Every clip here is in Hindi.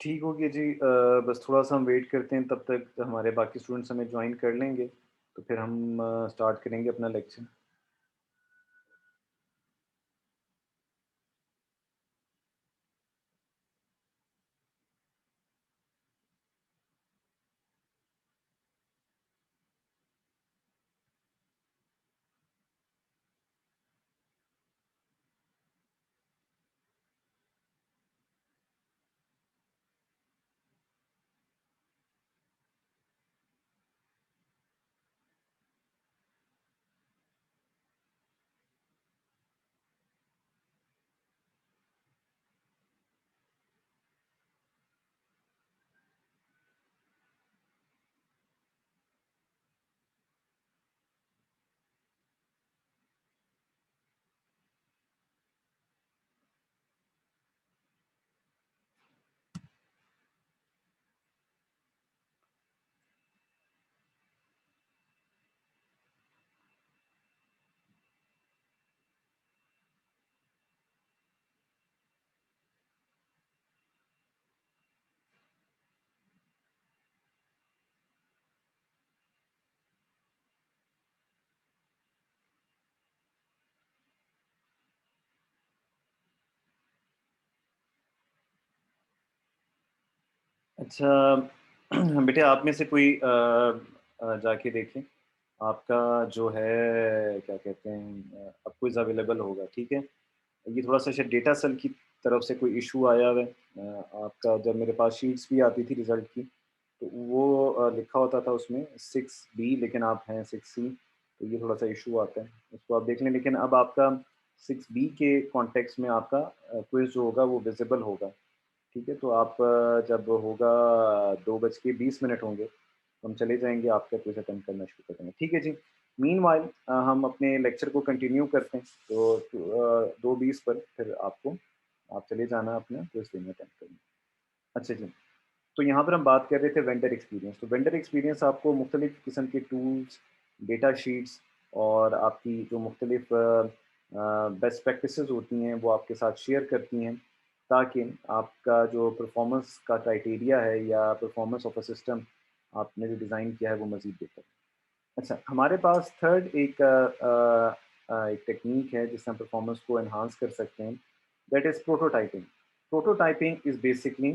ठीक हो गया जी। बस थोड़ा-सा हम वेट करते हैं, तब तक हमारे बाकी स्टूडेंट्स हमें जॉइन कर लेंगे, तो फिर हम स्टार्ट करेंगे अपना लेक्चर। अच्छा। बेटे आप में से कोई जाके देखें, आपका जो है क्या कहते हैं अब क्विज़ अवेलेबल होगा, ठीक है? ये थोड़ा-सा शायद डेटा सेल की तरफ से कोई इश्यू आया हुआ है। आपका जब मेरे पास शीट्स भी आती थी रिज़ल्ट की, तो वो लिखा होता था उसमें 6B, लेकिन आप हैं 6C, तो ये थोड़ा-सा इश्यू आता है। इसको आप देख लें, लेकिन अब आपका 6B के कॉन्टेक्स्ट में आपका क्विज़ जो होगा वो विज़िबल होगा। ठीक है, तो आप जब होगा 2 बज के 20 मिनट होंगे, तो हम चले जाएँगे, आपका क्विज़ अटेम्प्ट करना शुरू कर देंगे। ठीक है जी। मीनव्हाइल हम अपने लेक्चर को कंटिन्यू करते हैं, तो 2:20 पर फिर आप चले जाना अपना क्विज़ देने अटेम्प्ट करने। अच्छा जी, तो यहाँ पर हम बात कर रहे थे वेंडर एक्सपीरियंस। तो वेंडर एक्सपीरियंस आपको मुख्तलिफ़ किस्म के टूल्स, डेटा शीट्स और आपकी जो मुख्तलिफ़ बेस्ट प्रैक्टिसेज़ होती हैं, वो आपके साथ शेयर करती हैं, ताकि आपका जो परफ़ॉर्मेंस का क्राइटेरिया है या परफ़ॉर्मेंस ऑफ अ सिस्टम आपने जो डिज़ाइन किया है, वो मज़ीद बेहतर हो। अच्छा, हमारे पास थर्ड एक टेक्नीक है जिससे हम परफ़ॉर्मेंस को एनहांस कर सकते हैं, that is prototyping. Prototyping is basically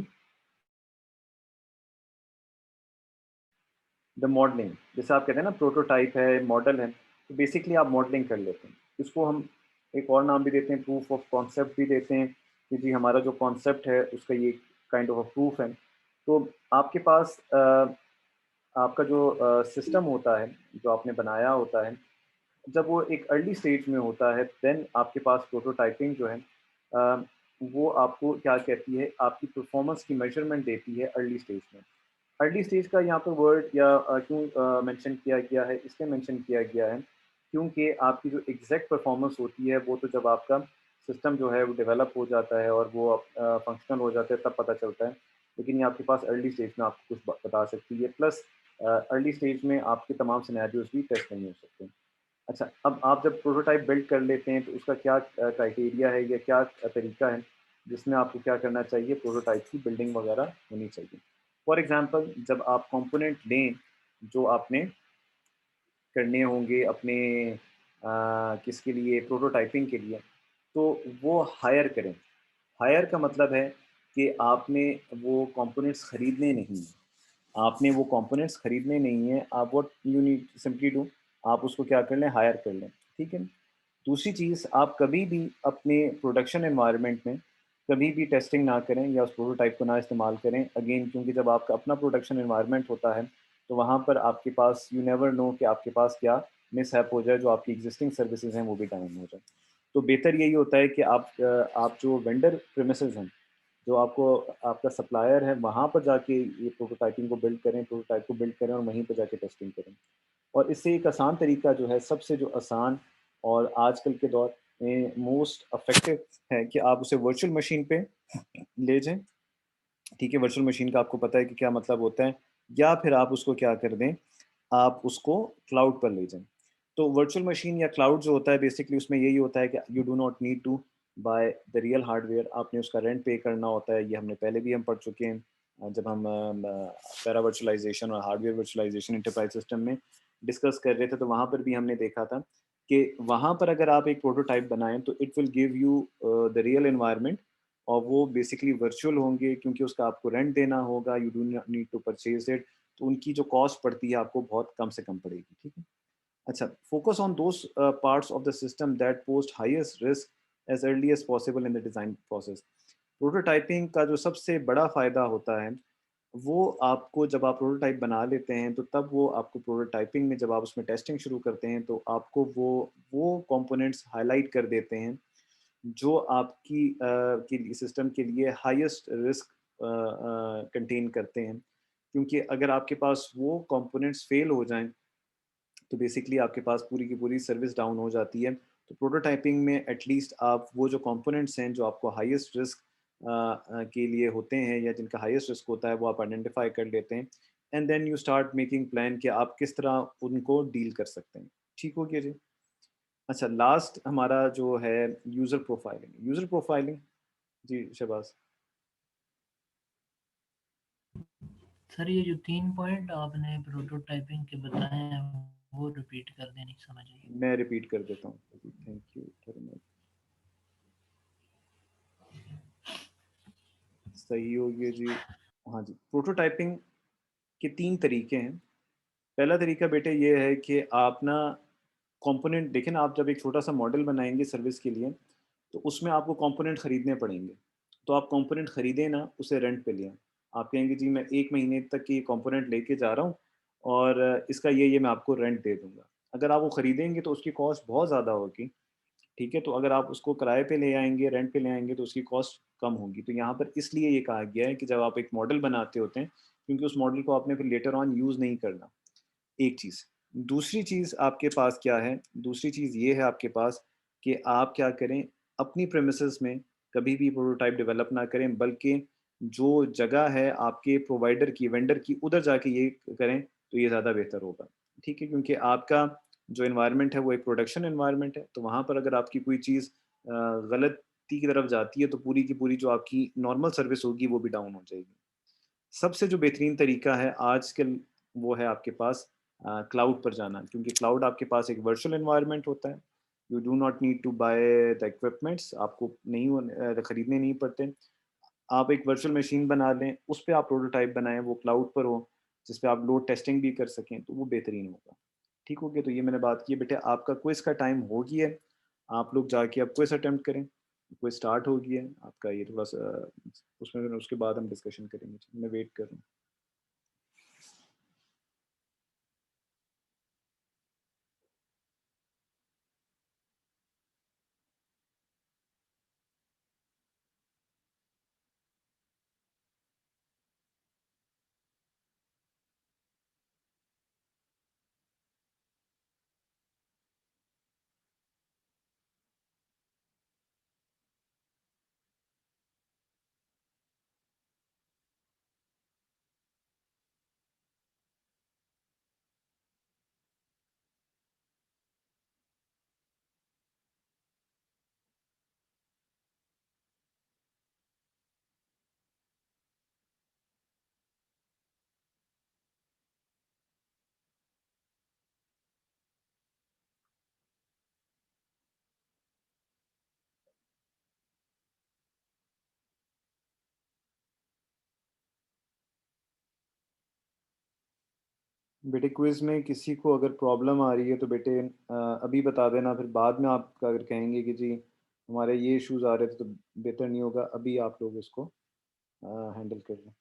the modelling. जैसे आप कहते हैं ना प्रोटोटाइप है, मॉडल है, तो बेसिकली आप मॉडलिंग कर लेते हैं। इसको हम एक और नाम भी देते हैं, प्रूफ ऑफ कॉन्सेप्ट भी देते हैं, कि जी हमारा जो कॉन्सेप्ट है उसका ये काइंड ऑफ अ प्रूफ है। तो आपके पास आपका जो सिस्टम होता है, जो आपने बनाया होता है, जब वो एक अर्ली स्टेज में होता है, देन आपके पास प्रोटोटाइपिंग जो है अ, वो आपको क्या कहती है, आपकी परफॉर्मेंस की मेजरमेंट देती है अर्ली स्टेज में। अर्ली स्टेज का यहाँ पर वर्ड या क्यों मेंशन किया गया है, इसलिए मेंशन किया गया है क्योंकि आपकी जो एग्जैक्ट परफॉर्मेंस होती है वो तो जब आपका सिस्टम जो है वो डेवलप हो जाता है और वो फंक्शनल हो जाता है तब पता चलता है। लेकिन ये आपके पास अर्ली स्टेज में आपको कुछ बता सकती है, प्लस अर्ली स्टेज में आपके तमाम सिनेरियोज भी टेस्ट नहीं हो सकते। अच्छा, अब आप जब प्रोटोटाइप बिल्ड कर लेते हैं तो उसका क्या क्राइटेरिया है या क्या तरीका है जिसमें आपको क्या करना चाहिए, प्रोटोटाइप की बिल्डिंग वगैरह होनी चाहिए। फॉर एग्ज़ाम्पल जब आप कंपोनेंट लें जो आपने करने होंगे अपने किसके लिए, प्रोटोटाइपिंग के लिए, तो वो हायर करें। हायर का मतलब है कि आपने वो कंपोनेंट्स खरीदने नहीं हैं। आपने वो कंपोनेंट्स खरीदने नहीं हैं, आप what you need simply do, आप उसको क्या कर लें, हायर कर लें, ठीक है? दूसरी चीज़, आप कभी भी अपने प्रोडक्शन एनवायरनमेंट में कभी भी टेस्टिंग ना करें या उस प्रोटोटाइप को ना इस्तेमाल करें, अगेन क्योंकि जब आपका अपना प्रोडक्शन एनवायरनमेंट होता है, तो वहाँ पर आपके पास यू नेवर नो कि आपके पास क्या मिसहैप हो जाए, जो आपकी एग्जिस्टिंग सर्विसेज हैं वो भी डाउन हो जाए। तो बेहतर यही होता है कि आप जो वेंडर प्रेमिसेस हैं, जो आपको आपका सप्लायर है, वहाँ पर जाके ये प्रोटोटाइपिंग को बिल्ड करें, प्रोटोटाइप को बिल्ड करें और वहीं पर जाके टेस्टिंग करें। और इससे एक आसान तरीका जो है, सबसे जो आसान और आजकल के दौर में मोस्ट इफेक्टिव है कि आप उसे वर्चुअल मशीन पे ले जाएँ, ठीक है? वर्चुअल मशीन का आपको पता है कि क्या मतलब होता है, या फिर आप उसको क्या कर दें, आप उसको क्लाउड पर ले जाएँ। तो वर्चुअल मशीन या क्लाउड जो होता है बेसिकली उसमें यही होता है कि you do not need to buy the real hardware, आपने उसका रेंट पे करना होता है, ये हमने पहले भी हम पढ़ चुके हैं। जब हम पैरा वर्चुअलाइजेशन और हार्डवेयर वर्चुअलाइजेशन एंटरप्राइज सिस्टम में डिस्कस कर रहे थे, तो वहाँ पर भी हमने देखा था कि वहाँ पर अगर आप एक प्रोटोटाइप बनाएं तो it will give you the real environment, और वो बेसिकली वर्चुअल होंगे क्योंकि उसका आपको रेंट देना होगा, you do need to purchase it, तो उनकी जो कॉस्ट पड़ती है आपको बहुत कम से कम पड़ेगी, ठीक है। अच्छा, focus on those parts of the system that post highest risk as early as possible in the design process. Prototyping का जो सबसे बड़ा फ़ायदा होता है, वो आपको जब आप प्रोटोटाइप बना लेते हैं, तो तब वो आपको प्रोटोटाइपिंग में जब आप उसमें टेस्टिंग शुरू करते हैं, तो आपको वो कंपोनेंट्स हाइलाइट कर देते हैं, जो आपकी के सिस्टम के लिए हाईएस्ट रिस्क कंटेन करते हैं। क्योंकि अगर आपके पास वो कंपोनेंट्स फेल हो जाएँ, तो बेसिकली आपके पास पूरी की पूरी सर्विस डाउन हो जाती है। तो प्रोटोटाइपिंग में एटलीस्ट आप वो जो कंपोनेंट्स हैं जो आपको हाईएस्ट रिस्क के लिए होते हैं या जिनका हाईएस्ट रिस्क होता है, वो आप आइडेंटिफाई कर लेते हैं, and then you start making plan कि आप किस तरह उनको डील कर सकते हैं। ठीक हो गया जी? अच्छा, लास्ट हमारा जो है यूज़र प्रोफाइलिंग। यूज़र प्रोफाइलिंग, जी शहबाज। सर ये जो 3 पॉइंट आपने प्रोटोटाइपिंग के बताए हैं वो रिपीट कर दें, नहीं समझ आई। मैं रिपीट कर देता हूँ। Thank you very much. सही हो गया जी। हाँ जी, प्रोटोटाइपिंग के 3 तरीके हैं। पहला तरीका बेटे ये है कि आप ना कंपोनेंट देखें ना, आप जब एक छोटा-सा मॉडल बनाएँगे सर्विस के लिए, तो उसमें आपको कंपोनेंट खरीदने पड़ेंगे। तो आप कंपोनेंट खरीदें ना, उसे रेंट पे लें। आप कहेंगे जी मैं 1 महीने तक की कंपोनेंट लेके जा रहा हूँ और इसका ये मैं आपको रेंट दे दूँगा। अगर आप वो खरीदेंगे तो उसकी कॉस्ट बहुत ज़्यादा होगी, ठीक है? तो अगर आप उसको किराए पे ले आएँगे, रेंट पे ले आएँगे तो उसकी कॉस्ट कम होगी। तो यहाँ पर इसलिए ये कहा गया है कि जब आप एक मॉडल बनाते होते हैं, क्योंकि उस मॉडल को आपने फिर लेटर ऑन यूज़ नहीं करना। एक चीज़। दूसरी चीज़ आपके पास क्या है? दूसरी चीज़ ये है आपके पास कि आप क्या करें, अपनी प्रेमिसेस में कभी भी प्रोटोटाइप डेवलप ना करें, बल्कि जो जगह है आपके प्रोवाइडर की, वेंडर की, उधर जाके ये करें, तो ये ज़्यादा बेहतर होगा। ठीक है? क्योंकि आपका जो एनवायरनमेंट है, वो एक प्रोडक्शन एनवायरनमेंट है, तो वहाँ पर अगर आपकी कोई चीज़ गलती की तरफ जाती है, तो पूरी की पूरी जो आपकी नॉर्मल सर्विस होगी, वो भी डाउन हो जाएगी। सबसे जो बेहतरीन तरीका है आजकल, वो है आपके पास क्लाउड पर जाना, क्योंकि क्लाउड आपके पास एक वर्चुअल एनवायरनमेंट होता है। You do not need to buy the equipments, आपको खरीदने नहीं पड़ते। आप एक वर्चुअल मशीन बना लें, उस पे आप प्रोटोटाइप बनाएँ, वो क्लाउड पर हो, जिस पे आप लोड टेस्टिंग भी कर सकें, तो वो बेहतरीन होगा। ठीक हो गया? तो ये मैंने बात की है। बेटे आपका क्विज़ का टाइम हो गया है, आप लोग जाके अब क्विज़ अटेम्प्ट करें। क्विज़ स्टार्ट हो गया है, आपका ये थोड़ा-सा उसमें फिर उसके बाद हम डिस्कशन करेंगे। मैं वेट कर रहा हूँ। बेटे क्विज़ में किसी को अगर प्रॉब्लम आ रही है तो बेटे अभी बता देना, फिर बाद में आप अगर कहेंगे कि जी हमारे ये इश्यूज़ आ रहे थे, तो बेहतर नहीं होगा, अभी आप लोग इसको हैंडल कर लें।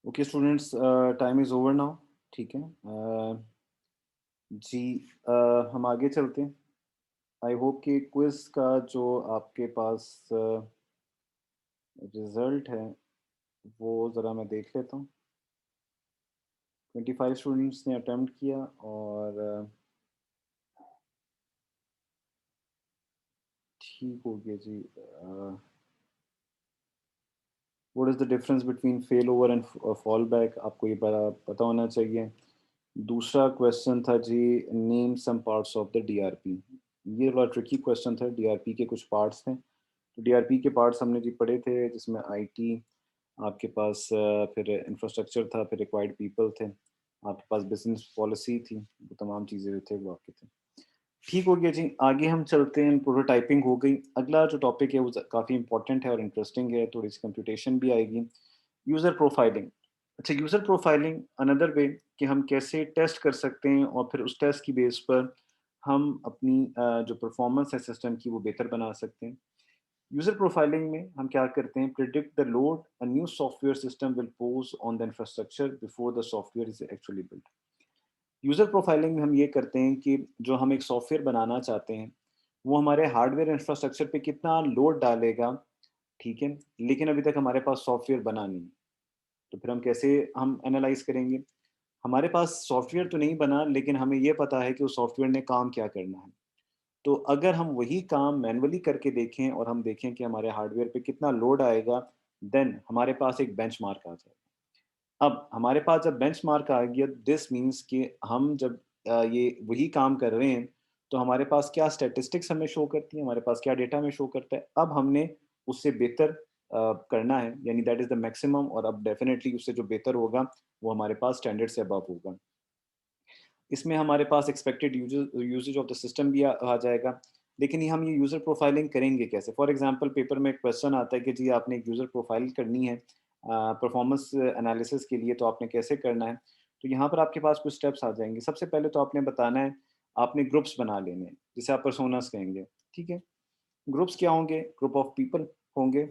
Okay students, time is over now. ठीक है, जी, हम आगे चलते हैं। आई होप कि क्विज़ का जो आपके पास रिज़ल्ट है वो ज़रा मैं देख लेता हूँ। 25 स्टूडेंट्स ने अटेम्प्ट किया और ठीक हो गया जी। What is the difference between fail over and fall back, आपको ये पता होना चाहिए। दूसरा क्वेश्चन था जी, name some parts of the DRP. ये बड़ा ट्रिकी क्वेश्चन था, डीआरपी के कुछ पार्ट्स थे। तो डीआरपी के पार्ट्स हमने जी पढ़े थे, जिसमें आईटी, आपके पास फिर इंफ्रास्ट्रक्चर था, फिर रिक्वायर्ड पीपल थे, आपके पास बिजनेस पॉलिसी थी, वो तमाम चीज़ें जो थे वो आपके थे। ठीक हो गया जी, आगे हम चलते हैं। प्रोटोटाइपिंग हो गई। अगला जो टॉपिक है वो काफ़ी इंपॉर्टेंट है और इंटरेस्टिंग है, थोड़ी सी कंप्यूटेशन भी आएगी। User profiling. अच्छा, यूज़र प्रोफाइलिंग अनदर वे कि हम कैसे टेस्ट कर सकते हैं और फिर उस टेस्ट की बेस पर हम अपनी जो परफॉर्मेंस है सिस्टम की वो बेहतर बना सकते हैं। यूज़र प्रोफाइलिंग में हम क्या करते हैं, predict the load a new software system will pose on the infrastructure before the software is actually built. User profiling में हम ये करते हैं कि जो हम एक सॉफ्टवेयर बनाना चाहते हैं, वो हमारे हार्डवेयर इंफ्रास्ट्रक्चर पे कितना लोड डालेगा, ठीक है? लेकिन अभी तक हमारे पास सॉफ्टवेयर बना नहीं। तो फिर हम कैसे हम एनालाइज़ करेंगे? हमारे पास सॉफ्टवेयर तो नहीं बना, लेकिन हमें ये पता है कि उस सॉफ्टवेयर ने काम क्या करना है। तो अगर हम वही काम मैनुअली करके देखें और हम देखें कि हमारे हार्डवेयर पे कितना लोड आएगा, देन हमारे पास एक बेंचमार्क आ जाएगा। अब हमारे पास जब बेंचमार्क आ गया, दिस मीन्स कि हम जब ये वही काम कर रहे हैं, तो हमारे पास क्या स्टैटिस्टिक्स हमें शो करती हैं, हमारे पास क्या डेटा हमें शो करता है। अब हमने उससे बेहतर करना है, यानी दैट इज़ द मैक्सिमम, और अब डेफिनिटली उससे जो बेहतर होगा, वो हमारे पास स्टैंडर्ड से अबव होगा। इसमें हमारे पास expected usage of the system भी आ जाएगा। लेकिन ये हम ये यूज़र प्रोफाइलिंग करेंगे कैसे? फॉर एग्जांपल पेपर में एक क्वेश्चन आता है कि जी आपने एक यूज़र प्रोफाइल करनी है परफॉर्मेंस एनालिसिस के लिए, तो आपने कैसे करना है? तो यहाँ पर आपके पास कुछ स्टेप्स आ जाएँगे। सबसे पहले तो आपने बताना है, आपने ग्रुप्स बना लेने हैं, जिसे आप पर्सोनास कहेंगे, ठीक है? ग्रुप्स क्या होंगे? ग्रुप ऑफ पीपल होंगे,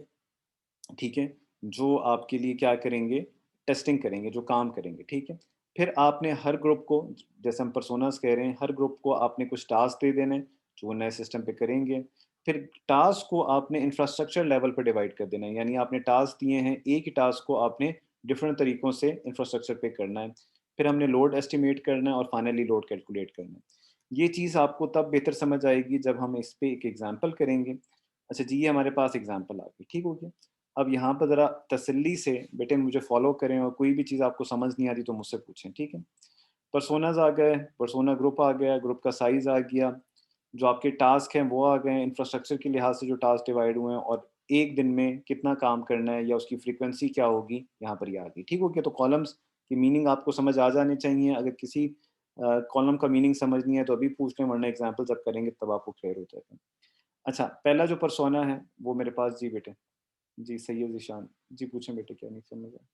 ठीक है? जो आपके लिए क्या करेंगे, टेस्टिंग करेंगे, जो काम करेंगे, ठीक है? फिर आपने हर ग्रुप को, जैसे हम पर्सोनास कह रहे हैं, हर ग्रुप को आपने कुछ टास्क दे देने, जो वो नए सिस्टम पे करेंगे। फिर टास्क को आपने इंफ्रास्ट्रक्चर लेवल पे डिवाइड कर देना है, यानी आपने टास्क दिए हैं, एक ही टास्क को आपने डिफरेंट तरीकों से इंफ्रास्ट्रक्चर पे करना है। फिर हमने लोड एस्टिमेट करना है और फाइनली लोड कैलकुलेट करना है। ये चीज़ आपको तब बेहतर समझ आएगी जब हम इस पे एक एग्ज़ाम्पल करेंगे। अच्छा जी, ये हमारे पास एग्ज़ाम्पल आ गई, ठीक हो गया। अब यहाँ पर ज़रा तसल्ली से बेटे मुझे फ़ॉलो करें, और कोई भी चीज़ आपको समझ नहीं आती तो मुझसे पूछें, ठीक है? पर्सोनाज़ आ गए, पर्सोना ग्रुप आ गया, ग्रुप का साइज़ आ गया, जो आपके टास्क हैं वो आ गए, इंफ्रास्ट्रक्चर के लिहाज से जो टास्क डिवाइड हुए हैं, और एक दिन में कितना काम करना है या उसकी फ्रीक्वेंसी क्या होगी, यहाँ पर ये आ गई, ठीक हो गया? तो कॉलम्स की मीनिंग आपको समझ आ जाने चाहिए। अगर किसी कॉलम का मीनिंग समझ नहीं है तो अभी पूछ लें, वरना एग्ज़ाम्पल जब करेंगे तब आपको क्लियर हो जाएगा। अच्छा, पहला जो पर्सोना है वो मेरे पास जी बेटे। जी, सैयद ज़ीशान। जी, पूछें बेटे, क्या नहीं समझ आया?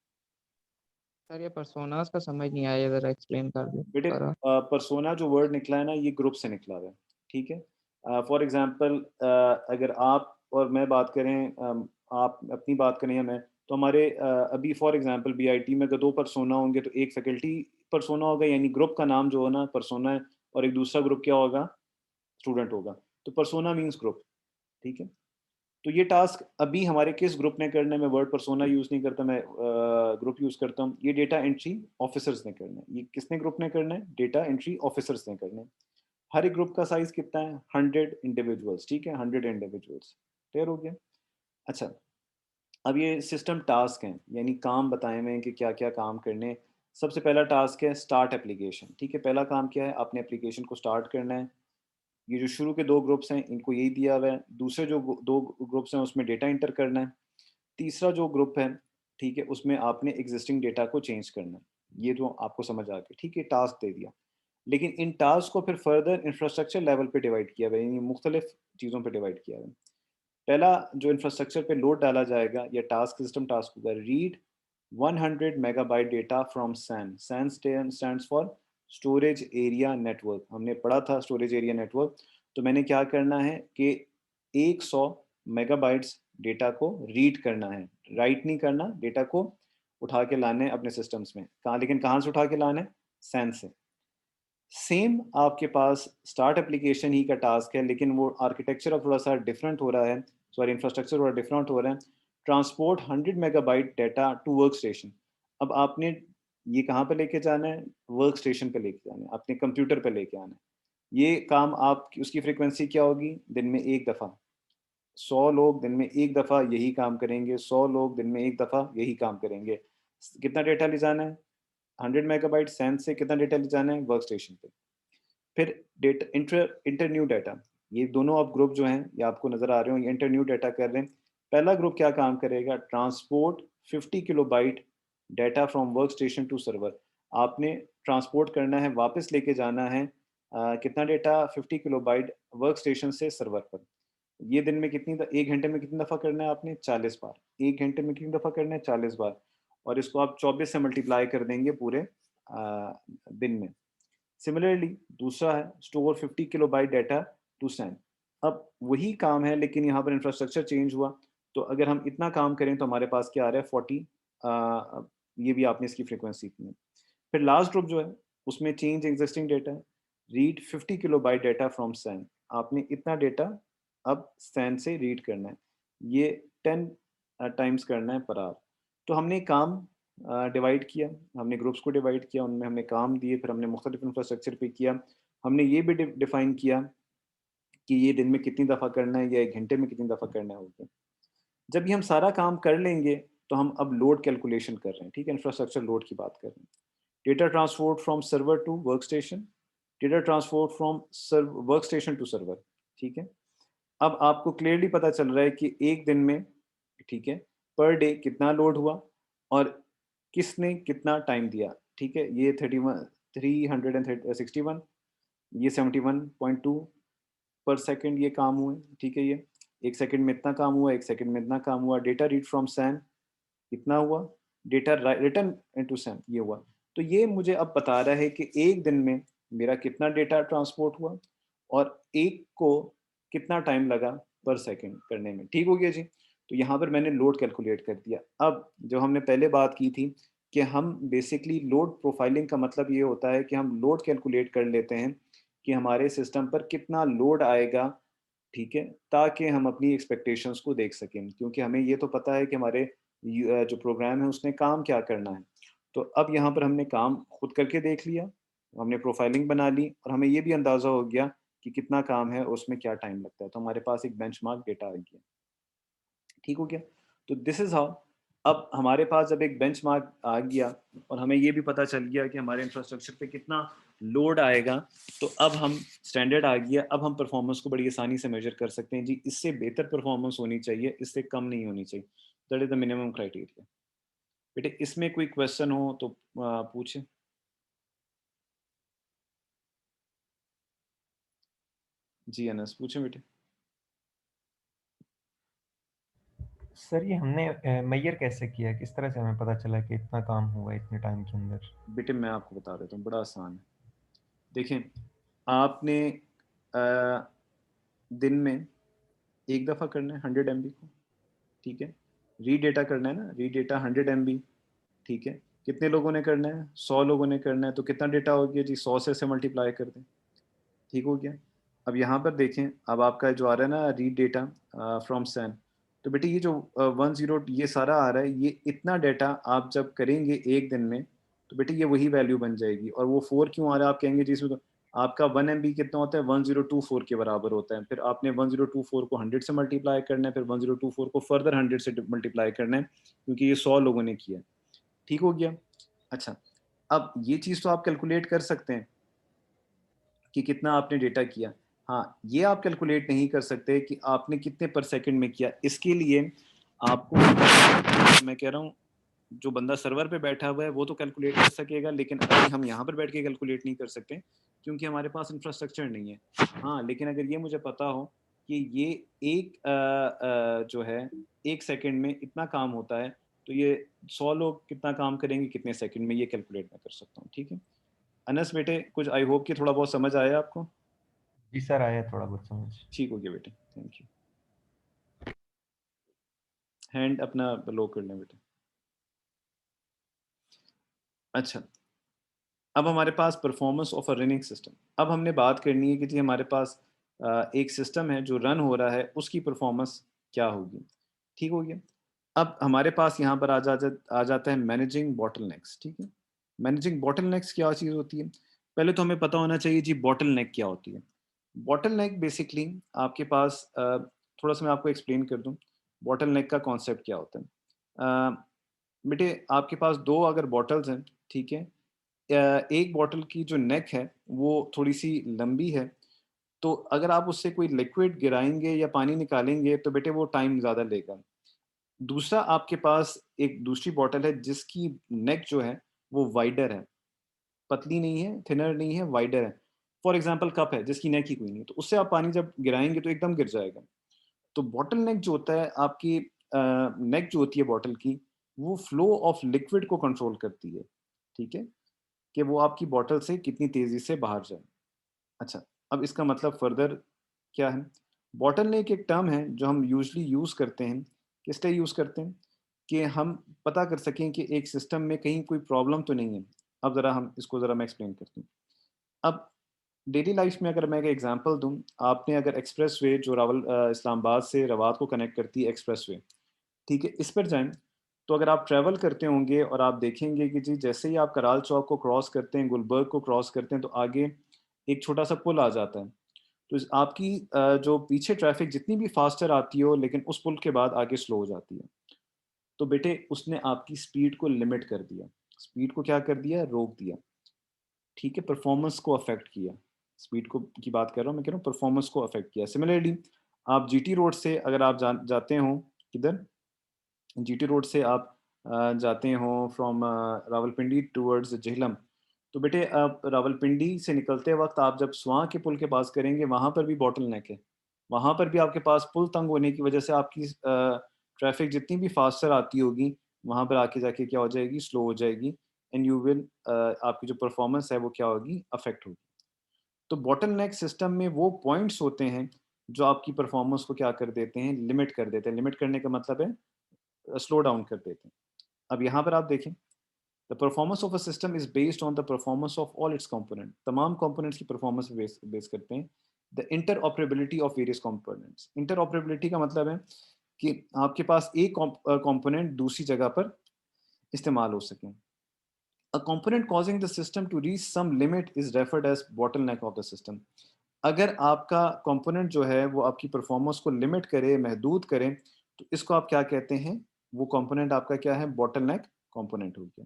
सर ये पर्सोनास का समझ नहीं आया, ज़रा एक्सप्लेन कर दो बेटे दोबारा। पर्सोना जो वर्ड निकला है ना, ये ग्रुप से निकला हुआ है, ठीक है? फॉर एग्ज़ाम्पल अगर आप और मैं बात करें, आप अपनी बात करें या मैं, तो हमारे अभी फॉर एग्ज़ाम्पल बीआईटी में अगर 2 पर्सोना होंगे तो एक फैकल्टी पर्सोना होगा, यानी ग्रुप का नाम जो हो ना पर्सोना है, और एक दूसरा ग्रुप क्या होगा? स्टूडेंट होगा। तो पर्सोना मीन्स ग्रुप, ठीक है? तो ये टास्क अभी हमारे किस ग्रुप ने करना है, मैं वर्ड पर्सोना यूज़ नहीं करता, मैं ग्रुप यूज़ करता हूँ। ये डेटा एंट्री ऑफिसर्स ने करना है। ये किसने ग्रुप ने करना है? डेटा एंट्री ऑफिसर्स ने करना है। हर एक ग्रुप का साइज़ कितना है? 100 इंडिविजुअल्स, ठीक है? 100 इंडिविजुअल्स। क्लियर हो गया? अच्छा, अब ये सिस्टम टास्क हैं, यानी काम बताए हुए हैं कि क्या-क्या काम करने हैं। सबसे पहला टास्क है स्टार्ट एप्लीकेशन, ठीक है? पहला काम क्या है? आपने एप्लीकेशन को स्टार्ट करना है। ये जो शुरू के 2 ग्रुप्स हैं, इनको यही दिया हुआ है। दूसरे जो 2 ग्रुप्स हैं, उसमें डेटा एंटर करना है। तीसरा जो ग्रुप है, ठीक है, उसमें आपने एग्जिस्टिंग डेटा को चेंज करना है। ये जो आपको समझ आ गया, ठीक है, टास्क दे दिया। लेकिन इन टास्क को फिर फर्दर इंफ्रास्ट्रक्चर लेवल पे डिवाइड किया हुआ है, यानी मुख्तलिफ चीज़ों पे डिवाइड किया हुआ है। पहला जो इंफ्रास्ट्रक्चर पे लोड डाला जाएगा, या टास्क सिस्टम टास्क होगा, read 100 megabyte data from SAN. SAN stands for storage area network. हमने पढ़ा था स्टोरेज एरिया नेटवर्क। तो मैंने क्या करना है कि 100 मेगाबाइट्स डेटा को रीड करना है, राइट नहीं करना डेटा को। उठा के लाने हैं अपने सिस्टम्स में। लेकिन कहाँ से उठा के लाने हैं? सैन से। सेम आपके पास स्टार्ट एप्लीकेशन ही का टास्क है, लेकिन वो आर्किटेक्चर अब थोड़ा सा डिफरेंट हो रहा है, सॉरी इंफ्रास्ट्रक्चर थोड़ा डिफरेंट हो रहा है। Transport 100 megabyte data to work station. अब आपने ये कहाँ पे लेके जाना है? वर्क स्टेशन पे लेके जाना है, अपने कंप्यूटर पे लेके आना है। ये काम आप उसकी फ्रीक्वेंसी क्या होगी? दिन में एक दफ़ा। 100 लोग दिन में एक दफ़ा यही काम करेंगे, 100 लोग दिन में एक दफ़ा यही काम करेंगे। कितना डेटा ले जाना है? 100 मेगाबाइट सैन से कितना डेटा ले जाना है? वर्क स्टेशन पे। फिर डेटा इंटर न्यू डाटा, ये दोनों अब ग्रुप जो हैं ये आपको नज़र आ रहे हो, ये इंटर न्यू डाटा कर रहे हैं। पहला ग्रुप क्या काम करेगा? Transport 50 kilobyte data from work station to server. आपने ट्रांसपोर्ट करना है, वापस लेके जाना है कितना डेटा? 50 किलोबाइट वर्क स्टेशन से सर्वर पर। ये दिन में कितनी 1 घंटे में कितनी दफ़ा करना है आपने? 40 बार। 1 घंटे में कितनी दफ़ा करना है? 40 बार। और इसको आप 24 से मल्टीप्लाई कर देंगे पूरे दिन में। सिमिलरली दूसरा है store 50 kilobyte data to SAN. अब वही काम है लेकिन यहाँ पर इंफ्रास्ट्रक्चर चेंज हुआ। तो अगर हम इतना काम करें तो हमारे पास क्या आ रहा है? 40। ये भी आपने इसकी फ्रीक्वेंसी की है। फिर लास्ट ग्रुप जो है उसमें चेंज एग्जिस्टिंग डाटा है। Read 50 kilobyte data from SAN. आपने इतना डाटा अब सैन से रीड करना है। ये 10 टाइम्स करना है पर आवर। तो हमने काम डिवाइड किया, हमने ग्रुप्स को डिवाइड किया, उनमें हमने काम दिए, फिर हमने मुख्तलिफ इंफ्रास्ट्रक्चर पे किया। हमने ये भी डिफाइन किया कि ये दिन में कितनी दफ़ा करना है या 1 घंटे में कितनी दफ़ा करना है हो गया। जब ये हम सारा काम कर लेंगे तो हम अब लोड कैलकुलेशन कर रहे हैं, ठीक है? इंफ्रास्ट्रक्चर लोड की बात कर रहे हैं। Data transport from server to work station, data transport from work station to server, ठीक है? अब आपको क्लियरली पता चल रहा है कि एक दिन में, ठीक है, पर डे कितना लोड हुआ और किसने कितना टाइम दिया, ठीक है? ये 361, ये 71.2 पर सेकंड ये काम हुए, ठीक है? ये 1 सेकंड में इतना काम हुआ, 1 सेकंड में इतना काम हुआ। डेटा रीड फ्रॉम सैन कितना हुआ? डेटा रिटर्न इनटू सैन ये हुआ। तो ये मुझे अब बता रहा है कि एक दिन में मेरा कितना डेटा ट्रांसपोर्ट हुआ और एक को कितना टाइम लगा पर सेकंड करने में। ठीक हो गया जी? तो यहाँ पर मैंने लोड कैलकुलेट कर दिया। अब जो हमने पहले बात की थी कि हम बेसिकली लोड प्रोफाइलिंग का मतलब ये होता है कि हम लोड कैलकुलेट कर लेते हैं कि हमारे सिस्टम पर कितना लोड आएगा, ठीक है? ताकि हम अपनी एक्सपेक्टेशंस को देख सकें, क्योंकि हमें ये तो पता है कि हमारे जो प्रोग्राम है उसने काम क्या करना है। तो अब यहाँ पर हमने काम खुद करके देख लिया, हमने प्रोफाइलिंग बना ली और हमें ये भी अंदाज़ा हो गया कि कितना काम है, उसमें क्या टाइम लगता है। तो हमारे पास एक बेंचमार्क डेटा आ गया। ठीक हो गया? तो दिस इज़ हाउ। अब हमारे पास जब एक बेंचमार्क आ गया और हमें ये भी पता चल गया कि हमारे इंफ्रास्ट्रक्चर पे कितना लोड आएगा, तो अब हम स्टैंडर्ड आ गया, अब हम परफॉर्मेंस को बड़ी आसानी से मेजर कर सकते हैं जी, इससे बेहतर परफॉर्मेंस होनी चाहिए, इससे कम नहीं होनी चाहिए। That is the minimum criteria. बेटे इसमें कोई क्वेश्चन हो तो पूछें। जी अनस पूछें बेटे। सर ये हमने मैयर कैसे किया? किस तरह से हमें पता चला कि इतना काम हुआ इतने टाइम के अंदर? बेटे मैं आपको बता देता हूँ, बड़ा आसान है। देखें, आपने दिन में एक दफ़ा करना है 100 MB को, ठीक है? रीड डेटा करना है ना, रीड डेटा 100 MB, ठीक है? कितने लोगों ने करना है? 100 लोगों ने करना है। तो कितना डेटा हो गया जी? 100 से मल्टीप्लाई कर दें, ठीक हो गया? अब यहाँ पर देखें, अब आपका जो आ रहा है ना रीड डेटा फ्रॉम सैन, तो बेटे ये जो 10 ये सारा आ रहा है, ये इतना डेटा आप जब करेंगे एक दिन में, तो बेटे ये वही वैल्यू बन जाएगी। और वो 4 क्यों आ रहा है आप कहेंगे जी इसमें तो आपका 1 MB कितना होता है? 1024 के बराबर होता है। फिर आपने 1024 को 100 से मल्टीप्लाई करना है, फिर 1024 को फर्दर 100 से मल्टीप्लाई करना है, क्योंकि ये 100 लोगों ने किया। ठीक हो गया? अच्छा, अब ये चीज़ तो आप कैलकुलेट कर सकते हैं कि कितना आपने डेटा किया। हाँ, ये आप कैलकुलेट नहीं कर सकते कि आपने कितने पर सेकंड में किया। इसके लिए आपको मैं कह रहा हूँ जो बंदा सर्वर पे बैठा हुआ है वो तो कैलकुलेट कर सकेगा, लेकिन अभी हम यहाँ पर बैठ के कैलकुलेट नहीं कर सकते क्योंकि हमारे पास इंफ्रास्ट्रक्चर नहीं है। हाँ, लेकिन अगर ये मुझे पता हो कि ये एक जो है 1 सेकंड में इतना काम होता है, तो ये 100 लोग कितना काम करेंगे कितने सेकंड में, ये कैलकुलेट मैं कर सकता हूँ। ठीक है? अनस बेटे कुछ आई होप कि थोड़ा बहुत समझ आया आपको? जी सर, आया थोड़ा बहुत समझ। ठीक हो गया बेटे, थैंक यू। हैंड अपना लो कर लें बेटे। अच्छा, अब हमारे पास performance of a running system. अब हमने बात करनी है कि जी हमारे पास एक सिस्टम है जो रन हो रहा है, उसकी परफॉर्मेंस क्या होगी? ठीक हो गया? अब हमारे पास यहाँ पर आ जाता है मैनेजिंग बॉटलनेक्स, ठीक है? मैनेजिंग बॉटलनेक्स क्या चीज़ होती है? पहले तो हमें पता होना चाहिए जी बॉटलनेक क्या होती है? बॉटलनेक बेसिकली आपके पास थोड़ा-सा मैं आपको एक्सप्लेन कर दूँ, बॉटलनेक का कॉन्सेप्ट क्या होता है? बेटे आपके पास 2 अगर बॉटल्स हैं, ठीक है? एक बॉटल की जो नेक है, वो थोड़ी-सी लंबी है, तो अगर आप उससे कोई लिक्विड गिराएँगे या पानी निकालेंगे, तो बेटे वो टाइम ज़्यादा लेगा। दूसरा आपके पास एक दूसरी बॉटल है जिसकी नेक जो है, वो वाइडर है, पतली नहीं है, थिनर नहीं है, वाइडर है। फॉर एग्ज़ाम्पल कप है जिसकी नेक ही कोई नहीं है, तो उससे आप पानी जब गिराएँगे तो एकदम गिर जाएगा। तो बॉटल नेक जो होता है आपकी नेक जो होती है बॉटल की, वो फ्लो ऑफ लिक्विड को कंट्रोल करती है, ठीक है? कि वो आपकी बॉटल से कितनी तेज़ी से बाहर जाए। अच्छा, अब इसका मतलब फ़र्दर क्या है? बॉटलनेक एक टर्म है जो हम यूजुअली यूज़ करते हैं, किस लिए यूज़ करते हैं? कि हम पता कर सकें कि एक सिस्टम में कहीं कोई प्रॉब्लम तो नहीं है। अब ज़रा मैं एक्सप्लेन करता हूँ। अब डेली लाइफ़ में अगर मैं एक एग्ज़ाम्पल दूँ, आपने अगर एक्सप्रेसवे जो इस्लामाबाद से रवात को कनेक्ट करती है एक्सप्रेसवे, ठीक है? इस पर जाएँ, तो अगर आप ट्रैवल करते होंगे और आप देखेंगे कि जी जैसे ही आप कराल चौक को क्रॉस करते हैं, गुलबर्ग को क्रॉस करते हैं, तो आगे एक छोटा-सा पुल आ जाता है। तो इस आपकी जो पीछे ट्रैफ़िक जितनी भी फ़ास्टर आती हो, लेकिन उस पुल के बाद आगे स्लो हो जाती है। तो बेटे उसने आपकी स्पीड को लिमिट कर दिया। स्पीड को क्या कर दिया? रोक दिया। ठीक है? परफ़ॉर्मेंस को अफ़ेक्ट किया। स्पीड को की बात कर रहा हूँ, मैं कह रहा हूँ परफ़ॉर्मेंस को अफ़ेक्ट किया। सिमिलरली आप जीटी रोड से अगर आप जाते हो किधर? जीटी रोड से आप जाते हो फ्रॉम रावलपिंडी टुवर्ड्स झेलम, तो बेटे आप रावलपिंडी से निकलते वक़्त आप जब स्वां के पुल के पास करेंगे, वहाँ पर भी बॉटलनेक है। वहाँ पर भी आपके पास पुल तंग होने की वजह से आपकी ट्रैफ़िक जितनी भी फ़ास्टर आती होगी, वहाँ पर आके जाके क्या हो जाएगी? स्लो हो जाएगी एंड यू विल आपकी जो परफ़ॉर्मेंस है वो क्या होगी? अफ़ेक्ट होगी। तो बॉटलनेक सिस्टम में वो पॉइंट्स होते हैं, जो आपकी परफ़ॉर्मेंस को क्या कर देते हैं? लिमिट कर देते हैं। लिमिट करने का मतलब है स्लो डाउन कर देते हैं। अब यहाँ पर आप देखें, the performance of a system is based on the performance of all it's component. तमाम कंपोनेंट्स की परफॉर्मेंस बेस बेस करते हैं। The inter operability of various components. Inter operability का मतलब है कि आपके पास एक कंपोनेंट दूसरी जगह पर इस्तेमाल हो सके। A component causing the system to reach some limit is referred as bottleneck of the system. अगर आपका कंपोनेंट जो है वो आपकी परफॉर्मेंस को लिमिट करे, महदूद करे, तो इसको आप क्या कहते हैं? वो कंपोनेंट आपका क्या है? बॉटलनेक कंपोनेंट हो गया।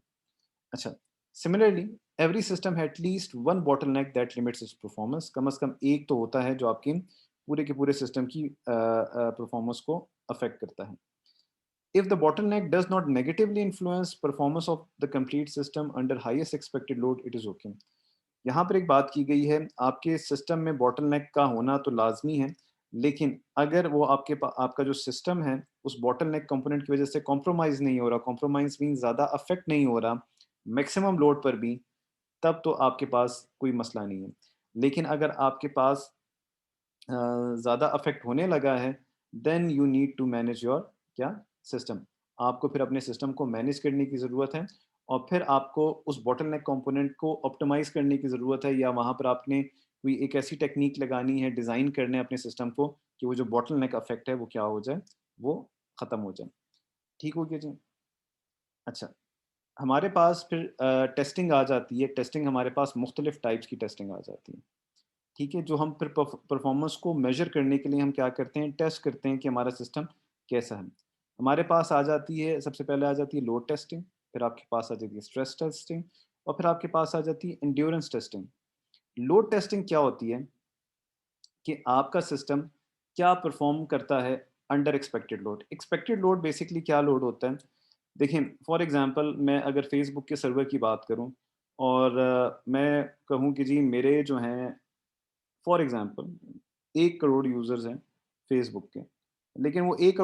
अच्छा, सिमिलरली एवरी सिस्टम है at least one bottleneck that limits its performance. कम से कम एक तो होता है जो आपकी पूरे के पूरे सिस्टम की परफॉर्मेंस को अफेक्ट करता है। If the bottleneck does not negatively influence performance of the complete system under highest expected load, it is okay. यहाँ पर एक बात की गई है, आपके सिस्टम में बॉटलनेक का होना तो लाज़मी है, लेकिन अगर वो आपका जो सिस्टम है, उस बॉटलनेक कंपोनेंट की वजह से कॉम्प्रोमाइज़ नहीं हो रहा, कॉम्प्रोमाइज़ मीन्स ज़्यादा अफ़ेक्ट नहीं हो रहा, मैक्सिमम लोड पर भी, तब तो आपके पास कोई मसला नहीं है। लेकिन अगर आपके पास ज़्यादा अफ़ेक्ट होने लगा है, then you need to manage your क्या? सिस्टम। आपको फिर अपने सिस्टम को मैनेज करने की ज़रूरत है और फिर आपको उस बॉटलनेक कंपोनेंट को ऑप्टिमाइज़ करने की ज़रूरत है या वहाँ पर आपने कोई एक ऐसी टेक्नीक लगानी है, डिज़ाइन करने हैं अपने सिस्टम को कि वो जो बॉटलनेक इफ़ेक्ट है, वो क्या हो जाए? वो ख़त्म हो जाए। ठीक हो गया जी? अच्छा, हमारे पास फिर टेस्टिंग आ जाती है। टेस्टिंग हमारे पास मुख्तलिफ़ टाइप्स की टेस्टिंग आ जाती है। ठीक है, जो हम फिर परफॉर्मेंस को मेजर करने के लिए हम क्या करते हैं? टेस्ट करते हैं कि हमारा सिस्टम कैसा है। हमारे पास आ जाती है, सबसे पहले आ जाती है लोड टेस्टिंग, फिर आपके पास आ जाती है स्ट्रेस टेस्टिंग और फिर आपके पास आ जाती है एंड्योरेंस टेस्टिंग। लोड टेस्टिंग क्या होती है कि आपका सिस्टम क्या परफॉर्म करता है under expected load. Expected load basically क्या लोड होता है? देखिए, फॉर एग्जांपल मैं अगर फेसबुक के सर्वर की बात करूं और मैं कहूं कि जी मेरे जो हैं फॉर एग्जांपल 1 करोड़ यूज़र्स हैं फ़ेसबुक के। लेकिन वो 1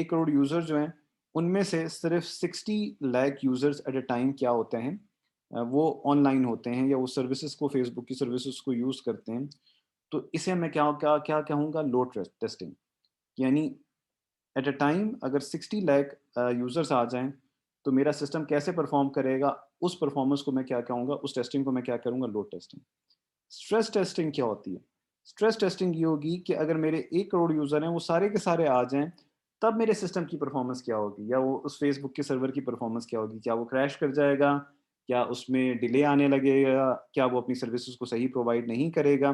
करोड़ यूज़र जो हैं, उनमें से सिर्फ़ 60 lakh users at a time क्या होते हैं वो ऑनलाइन होते हैं या वो सर्विसेज़ को फ़ेसबुक की सर्विसेज़ को यूज़ करते हैं। तो इसे मैं क्या कहूँगा लोड टेस्टिंग। यानी एट अ टाइम अगर 60 लाख यूज़र्स आ जाएँ, तो मेरा सिस्टम कैसे परफ़ॉर्म करेगा उस परफॉर्मेंस को मैं क्या कहूँगा, उस टेस्टिंग को मैं क्या करूँगा, लोड टेस्टिंग। स्ट्रेस टेस्टिंग क्या होती है? स्ट्रेस टेस्टिंग ये होगी कि अगर मेरे 1 करोड़ यूज़र हैं, वो सारे के सारे आ जाएँ, तब मेरे सिस्टम की परफॉर्मेंस क्या होगी? या वो उस फ़ेसबुक के सर्वर की परफॉर्मेंस क्या होगी? क्या वो क्रैश कर जाएगा? क्या उसमें डिले आने लगेगा? क्या वो अपनी सर्विसेज़ को सही प्रोवाइड नहीं करेगा?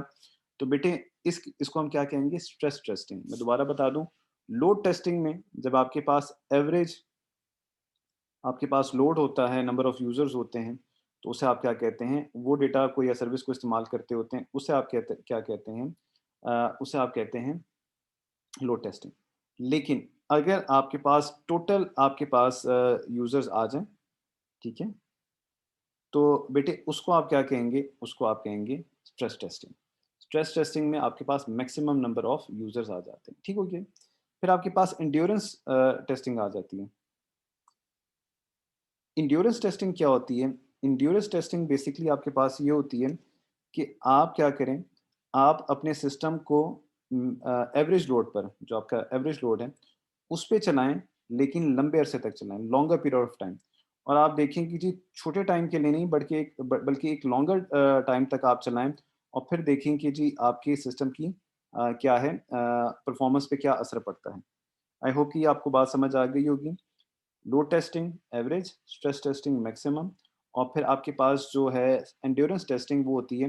तो बेटे इसको हम क्या कहेंगे? Stress testing. मैं दोबारा बता दूँ, लोड टेस्टिंग में जब आपके पास एवरेज आपके पास लोड होता है, नंबर ऑफ यूज़र्स होते हैं, तो उसे आप क्या कहते हैं? वो डेटा को या सर्विस को इस्तेमाल करते होते हैं, उसे आप क्या कहते हैं? उसे आप कहते हैं लोड टेस्टिंग। लेकिन अगर आपके पास टोटल आपके पास यूज़र्स आ जाएँ, ठीक है? तो बेटे उसको आप क्या कहेंगे? उसको आप कहेंगे स्ट्रेस टेस्टिंग। स्ट्रेस टेस्टिंग में आपके पास मैक्सिमम नंबर ऑफ यूज़र्स आ जाते हैं, ठीक हो गया? फिर आपके पास एंड्योरेंस टेस्टिंग आ जाती है। एंड्योरेंस टेस्टिंग क्या होती है? एंड्योरेंस टेस्टिंग बेसिकली आपके पास ये होती है कि आप क्या करें, आप अपने सिस्टम को एवरेज लोड पर, जो आपका एवरेज लोड है, उस पे चलाएँ, लेकिन लंबे अरसे तक चलाएँ, लॉन्गर पीरियड ऑफ टाइम। और आप देखें कि जी छोटे टाइम के लिए नहीं, बल्कि एक लॉन्गर टाइम तक आप चलाएँ और फिर देखें कि जी आपके सिस्टम की क्या है, परफॉर्मेंस पे क्या असर पड़ता है। आई होप कि आपको बात समझ आ गई होगी। Load testing average, stress testing maximum, और फिर आपके पास जो है एंड्योरेंस टेस्टिंग वो होती है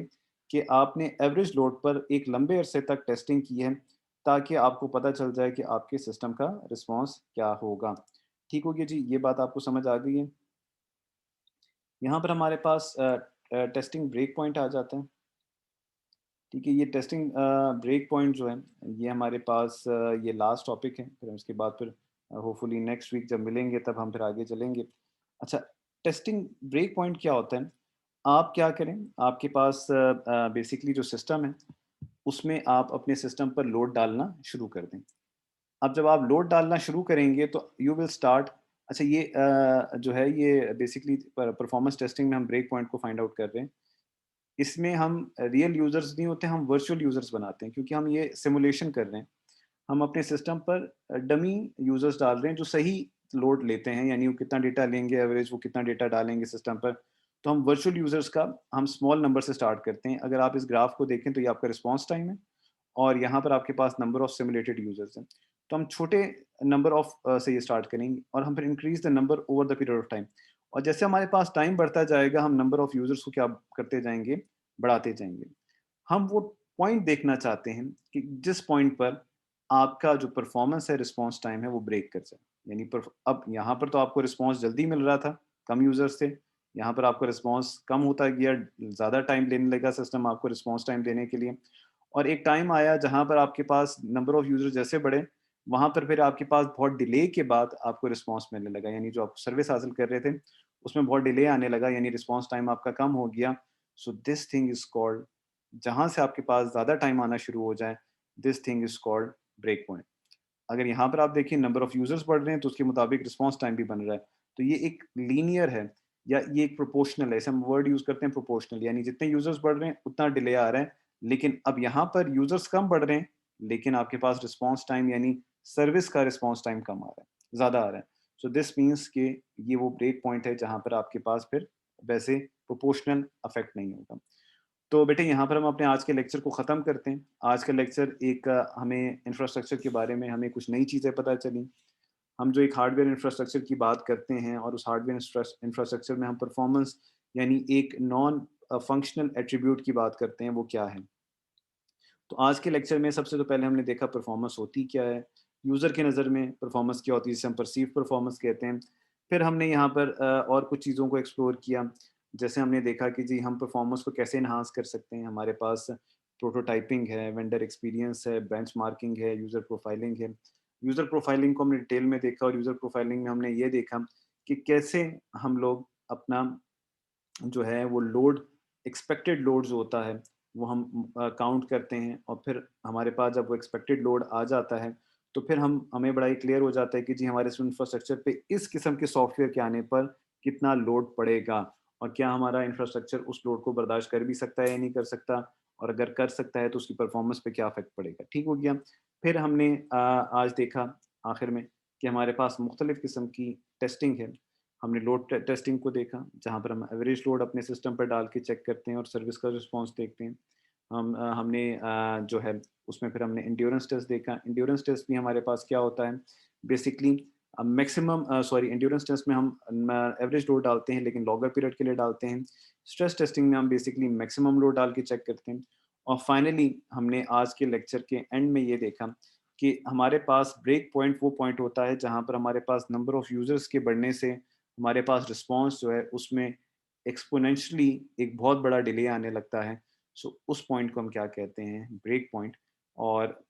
कि आपने एवरेज लोड पर एक लंबे अरसे तक टेस्टिंग की है, ताकि आपको पता चल जाए कि आपके सिस्टम का रिस्पॉन्स क्या होगा। ठीक हो गया जी, ये बात आपको समझ आ गई है। यहाँ पर हमारे पास टेस्टिंग ब्रेक पॉइंट आ जाता है। ठीक है, ये टेस्टिंग ब्रेक पॉइंट जो है, ये हमारे पास ये लास्ट टॉपिक है। फिर उसके बाद फिर होपफुली नेक्स्ट वीक जब मिलेंगे तब हम फिर आगे चलेंगे। अच्छा, टेस्टिंग ब्रेक पॉइंट क्या होता है? आप क्या करें, आपके पास बेसिकली जो सिस्टम है, उसमें आप अपने सिस्टम पर लोड डालना शुरू कर दें। अब जब आप लोड डालना शुरू करेंगे तो यू विल स्टार्ट। अच्छा, ये जो है ये बेसिकली परफॉर्मेंस टेस्टिंग में हम ब्रेक पॉइंट को फाइंड आउट कर रहे हैं। इसमें हम रियल यूज़र्स नहीं होते, हम वर्चुअल यूज़र्स बनाते हैं, क्योंकि हम ये सिमुलेशन कर रहे हैं। हम अपने सिस्टम पर डमी यूज़र्स डाल रहे हैं जो सही लोड लेते हैं, यानी वो कितना डेटा लेंगे एवरेज, वो कितना डेटा डालेंगे सिस्टम पर। तो हम वर्चुअल यूज़र्स का हम स्मॉल नंबर से स्टार्ट करते हैं। अगर आप इस ग्राफ को देखें तो ये आपका रिस्पॉन्स टाइम है, और यहाँ पर आपके पास नंबर ऑफ सिमुलेटेड यूज़र्स हैं। तो हम छोटे नंबर ऑफ से ये स्टार्ट करेंगे, और हम फिर increase the number over the period of time. और जैसे हमारे पास टाइम बढ़ता जाएगा, हम नंबर ऑफ यूज़र्स को क्या करते जाएँगे, बढ़ाते जाएँगे। हम वो पॉइंट देखना चाहते हैं कि जिस पॉइंट पर आपका जो परफॉर्मेंस है, रिस्पॉन्स टाइम है, वो ब्रेक कर जाए। यानी अब यहाँ पर तो आपको रिस्पॉन्स जल्दी मिल रहा था, कम यूज़र्स थे। यहाँ पर आपका रिस्पॉन्स कम होता गया, ज़्यादा टाइम लेने लगा सिस्टम आपको रिस्पॉन्स टाइम देने के लिए। और एक टाइम आया जहाँ पर आपके पास नंबर ऑफ यूज़र जैसे बढ़े, वहाँ पर फिर आपके पास बहुत डिले के बाद आपको रिस्पॉन्स मिलने लगा। यानी जो आप सर्विस हासिल कर रहे थे, उसमें बहुत डिले आने लगा, यानी रिस्पॉन्स टाइम आपका कम हो गया। So this thing is called, जहाँ से आपके पास ज़्यादा टाइम आना शुरू हो जाए, this thing is called break point. अगर यहाँ पर आप देखिए नंबर ऑफ यूज़र्स बढ़ रहे हैं, तो उसके मुताबिक रिस्पॉन्स टाइम भी बन रहा है। तो ये एक लीनियर है, या ये एक प्रोपोर्शनल है। ऐसे हम वर्ड यूज़ करते हैं प्रोपोर्शनल, यानी जितने यूज़र्स बढ़ रहे हैं उतना डिले आ रहा है। लेकिन अब यहाँ पर यूज़र्स कम बढ़ रहे हैं, लेकिन आपके पास रिस्पॉन्स टाइम यानी सर्विस का रिस्पॉन्स टाइम कम आ रहा है, ज़्यादा आ रहा है। सो दिस मीन्स कि ये वो ब्रेक पॉइंट है जहाँ पर आपके पास फिर वैसे प्रोपोर्शनल इफेक्ट नहीं होगा। तो बेटे यहाँ पर हम अपने आज के लेक्चर को ख़त्म करते हैं। आज का लेक्चर एक हमें इंफ्रास्ट्रक्चर के बारे में हमें कुछ नई चीज़ें पता चली। हम जो एक हार्डवेयर इंफ्रास्ट्रक्चर की बात करते हैं, और उस हार्डवेयर इंफ्रास्ट्रक्चर में हम परफॉर्मेंस यानी एक नॉन फंक्शनल एट्रीब्यूट की बात करते हैं, वो क्या है। तो आज के लेक्चर में सबसे तो पहले हमने देखा परफॉर्मेंस होती क्या है, यूज़र की नज़र में परफॉर्मेंस क्या होती है, जिसे हम परसीव परफॉर्मेंस कहते हैं। फिर हमने यहाँ पर और कुछ चीज़ों को एक्सप्लोर किया। जैसे हमने देखा कि जी हम परफॉर्मेंस को कैसे इन्हांस कर सकते हैं। हमारे पास प्रोटोटाइपिंग है, वेंडर एक्सपीरियंस है, बेंचमार्किंग है, यूज़र प्रोफाइलिंग है। यूज़र प्रोफाइलिंग को हमने डिटेल में देखा, और यूज़र प्रोफाइलिंग में हमने ये देखा कि कैसे हम लोग अपना जो है वो लोड, एक्सपेक्टेड लोड जो होता है, वो हम काउंट करते हैं, और फिर हमारे पास जब वो एक्सपेक्टेड लोड आ जाता है, तो फिर हमें बड़ा ही क्लियर हो जाता है कि जी हमारे इंफ्रास्ट्रक्चर पे इस किस्म के सॉफ्टवेयर के आने पर कितना लोड पड़ेगा, और क्या हमारा इंफ्रास्ट्रक्चर उस लोड को बर्दाश्त कर भी सकता है या नहीं कर सकता, और अगर कर सकता है तो उसकी परफॉर्मेंस पे क्या इफेक्ट पड़ेगा। ठीक हो गया। फिर हमने आज देखा आखिर में कि हमारे पास मुख्तलिफ़ किस्म की टेस्टिंग है। हमने लोड टेस्टिंग को देखा, जहाँ पर हम एवरेज लोड अपने सिस्टम पर डाल के चेक करते हैं और सर्विस का रिस्पॉन्स देखते हैं। हमने जो है उसमें फिर हमने एंड्योरेंस टेस्ट देखा। एंड्योरेंस टेस्ट भी हमारे पास क्या होता है, बेसिकली एंड्योरेंस टेस्ट में हम एवरेज लोड डालते हैं लेकिन लॉन्गर पीरियड के लिए डालते हैं। स्ट्रेस टेस्टिंग में हम बेसिकली मैक्सिमम लोड डाल के चेक करते हैं। और फाइनली हमने आज के लेक्चर के एंड में ये देखा कि हमारे पास ब्रेक पॉइंट वो पॉइंट होता है जहाँ पर हमारे पास नंबर ऑफ़ यूज़र्स के बढ़ने से हमारे पास रिस्पॉन्स जो है उसमें एक्सपोनेंशियली एक बहुत बड़ा डिले आने लगता है। सो उस पॉइंट को हम क्या कहते हैं, ब्रेक पॉइंट। और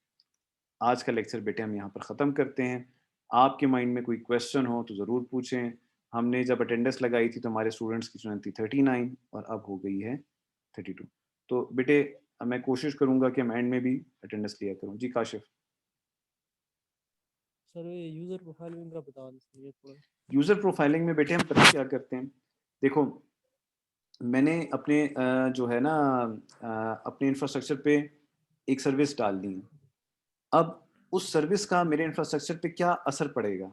आज का लेक्चर बेटे हम यहाँ पर ख़त्म करते हैं। आपके माइंड में कोई क्वेश्चन हो तो ज़रूर पूछें। हमने जब अटेंडेंस लगाई थी तो हमारे स्टूडेंट्स की स्ट्रेंथ थी 39 और अब हो गई है 32। तो बेटे मैं कोशिश करूँगा कि मैं एंड में भी अटेंडेंस लिया करूँ। जी काशिफ। सर ये यूज़र प्रोफाइलिंग का बता दीजिए थोड़ा। यूज़र प्रोफाइलिंग में बेटे हम पता क्या करते हैं, देखो मैंने अपने जो है ना अपने इंफ्रास्ट्रक्चर पे एक सर्विस डाल दी है। अब उस सर्विस का मेरे इंफ्रास्ट्रक्चर पे क्या असर पड़ेगा,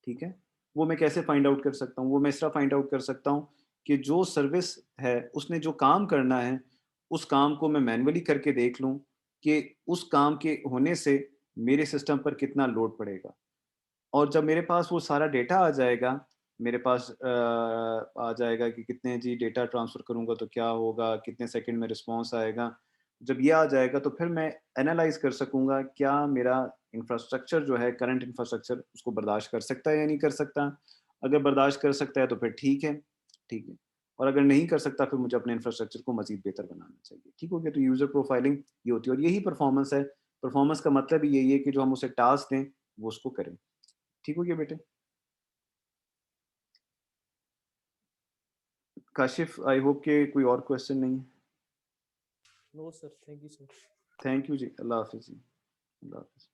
ठीक है? वो मैं कैसे फाइंड आउट कर सकता हूँ? वो मैं इस तरह फाइंड आउट कर सकता हूँ कि जो सर्विस है उसने जो काम करना है, उस काम को मैं मैन्युअली करके देख लूँ कि उस काम के होने से मेरे सिस्टम पर कितना लोड पड़ेगा। और जब मेरे पास वो सारा डेटा आ जाएगा, मेरे पास आ जाएगा कि कितने जी डेटा ट्रांसफ़र करूँगा तो क्या होगा, कितने सेकंड में रिस्पॉन्स आएगा। जब ये आ जाएगा तो फिर मैं एनालाइज़ कर सकूँगा क्या मेरा इंफ्रास्ट्रक्चर जो है, करंट इंफ्रास्ट्रक्चर उसको बर्दाश्त कर सकता है या नहीं कर सकता। अगर बर्दाश्त कर सकता है तो फिर ठीक है, ठीक है। और अगर नहीं कर सकता फिर मुझे अपने इंफ्रास्ट्रक्चर को मज़ीद बेहतर बनाना चाहिए। ठीक हो गया? तो यूज़र प्रोफाइलिंग ये होती है और यही परफ़ॉर्मेंस है। परफ़ॉर्मेंस का मतलब ही यही है कि जो हम उसे टास्क दें, वो उसको करें। ठीक हो गया बेटे? काशिफ आई होप कि कोई और क्वेश्चन नहीं है। No sir, thank you sir. Thank you जी। अल्लाह हाफ़िज़ जी। अल्लाह हाफ़िज़।